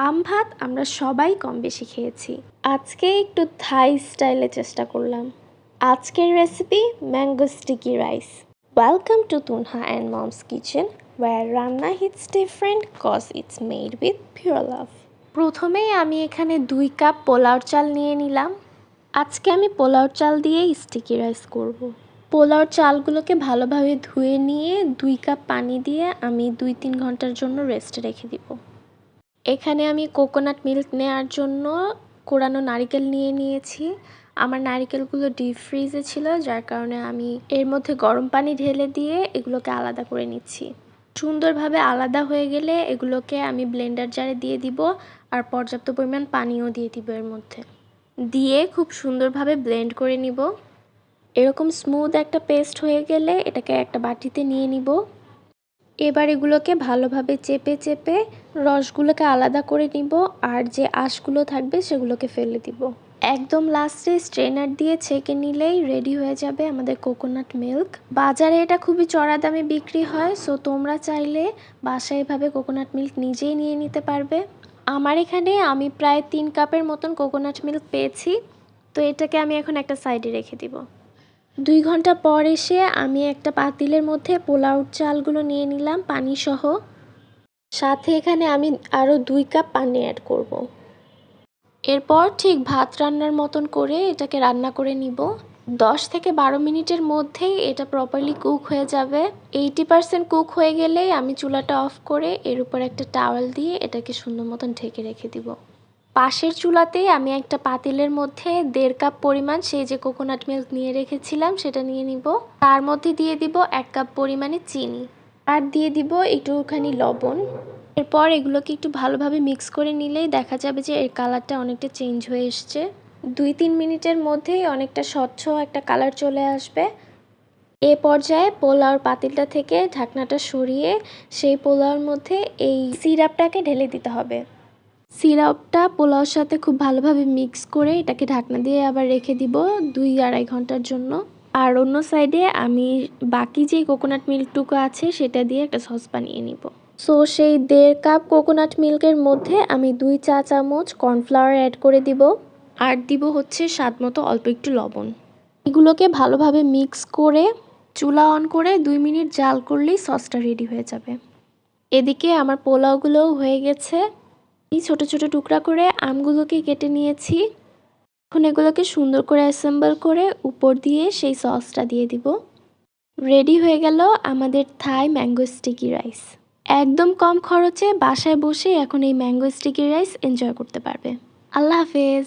আম ভাত আমরা সবাই কম বেশি খেয়েছি। আজকে একটু থাই স্টাইলে চেষ্টা করলাম। আজকের recipe mango sticky rice. Welcome to Tunha and mom's kitchen, where ranna hits different cause it's made with pure love. প্রথমেই আমি এখানে 2 কাপ পোলাওর চাল নিয়ে নিলাম। আজকে আমি পোলাওর চাল দিয়েই স্টিকি রাইস করব। পোলাওর চালগুলোকে ভালোভাবে ধুয়ে নিয়ে 2 কাপ পানি দিয়ে আমি 2-3 ঘন্টার জন্য রেস্টে রেখে দিব। এখানে আমি কোকোনাট মিল্ক নেওয়ার জন্য কোরানো নারিকেল নিয়ে নিয়েছি। আমার নারিকেলগুলো ডিপ ফ্রিজে ছিল, যার কারণে আমি এর মধ্যে গরম পানি ঢেলে দিয়ে এগুলোকে আলাদা করে নিচ্ছি। সুন্দরভাবে আলাদা হয়ে গেলে এগুলোকে আমি ব্লেন্ডার জারে দিয়ে দিব, আর পর্যাপ্ত পরিমাণ পানিও দিয়ে দিব এর মধ্যে। দিয়ে খুব সুন্দরভাবে ব্লেন্ড করে নিব। এরকম স্মুথ একটা পেস্ট হয়ে গেলে এটাকে একটা বাটিতে নিয়ে নিব। এবার এগুলোকে ভালোভাবে চেপে চেপে রসগুলোকে আলাদা করে নিব, আর যে আঁশগুলো থাকবে সেগুলোকে ফেলে দিব। একদম লাস্টে স্ট্রেনার দিয়ে ছেঁকে নিলেই রেডি হয়ে যাবে আমাদের কোকোনাট মিল্ক। বাজারে এটা খুবই চড়া দামে বিক্রি হয়, সো তোমরা চাইলে বাসায় এভাবে কোকোনাট মিল্ক নিজেই নিয়ে নিতে পারবে। আমার এখানে আমি প্রায় 3 কাপের মতন কোকোনাট মিল্ক পেয়েছি, তো এটাকে আমি এখন একটা সাইডে রেখে দিব। 2 ঘন্টা পর এসে আমি একটা পাতিলের মধ্যে পোলাওর চালগুলো নিয়ে নিলাম পানি সহ। সাথে এখানে আমি আরও 2 কাপ পানি অ্যাড করব। এরপর ঠিক ভাত রান্নার মতন করে এটাকে রান্না করে নিব। 10 থেকে 12 মিনিটের মধ্যেই এটা প্রপারলি কুক হয়ে যাবে। 80% কুক হয়ে গেলেই আমি চুলাটা অফ করে এর উপর একটা টাওয়াল দিয়ে এটাকে সুন্দর মতন ঢেকে রেখে দিব। পাশের চুলাতেই আমি একটা পাতিলের মধ্যে 1.5 কাপ পরিমাণ সেই যে কোকোনাট মিল্ক নিয়ে রেখেছিলাম সেটা নিয়ে নিব। তার মধ্যে দিয়ে দিব 1 কাপ পরিমাণে চিনি, আর দিয়ে দিব একটুখানি লবণ। এরপর এগুলোকে একটু ভালোভাবে মিক্স করে নিলেই দেখা যাবে যে এর কালারটা অনেকটা চেঞ্জ হয়ে এসছে। 2-3 মিনিটের মধ্যেই অনেকটা স্বচ্ছ একটা কালার চলে আসবে। এ পর্যায়ে পোলাওর পাতিলটা থেকে ঢাকনাটা সরিয়ে সেই পোলাওর মধ্যে এই সিরাপটাকে ঢেলে দিতে হবে। সিরাপটা পোলাওর সাথে খুব ভালোভাবে মিক্স করে এটাকে ঢাকনা দিয়ে আবার রেখে দিব 2-2.5 ঘন্টার জন্য। আর অন্য সাইডে আমি বাকি যে কোকোনাট মিল্কটুকু আছে সেটা দিয়ে একটা সস বানিয়ে নিব। সো সেই 1.5 কাপ কোকোনাট মিল্কের মধ্যে আমি 2 চা চামচ কর্নফ্লাওয়ার অ্যাড করে দিব, আর দিব হচ্ছে স্বাদ মতো অল্প একটু লবণ। এগুলোকে ভালোভাবে মিক্স করে চুলা অন করে 2 মিনিট জাল করলেই সসটা রেডি হয়ে যাবে। এদিকে আমার পোলাওগুলোও হয়ে গেছে। এই ছোট ছোট টুকরা করে আমগুলোকে কেটে নিয়েছি। এখন এগুলোকে সুন্দর করে অ্যাসেম্বল করে উপর দিয়ে সেই সসটা দিয়ে দিব। রেডি হয়ে গেল আমাদের থাই ম্যাঙ্গো স্টিকি রাইস। একদম কম খরচে বাসায় বসে এখন এই ম্যাঙ্গো স্টিকি রাইস এনজয় করতে পারবে। আল্লাহ হাফেজ।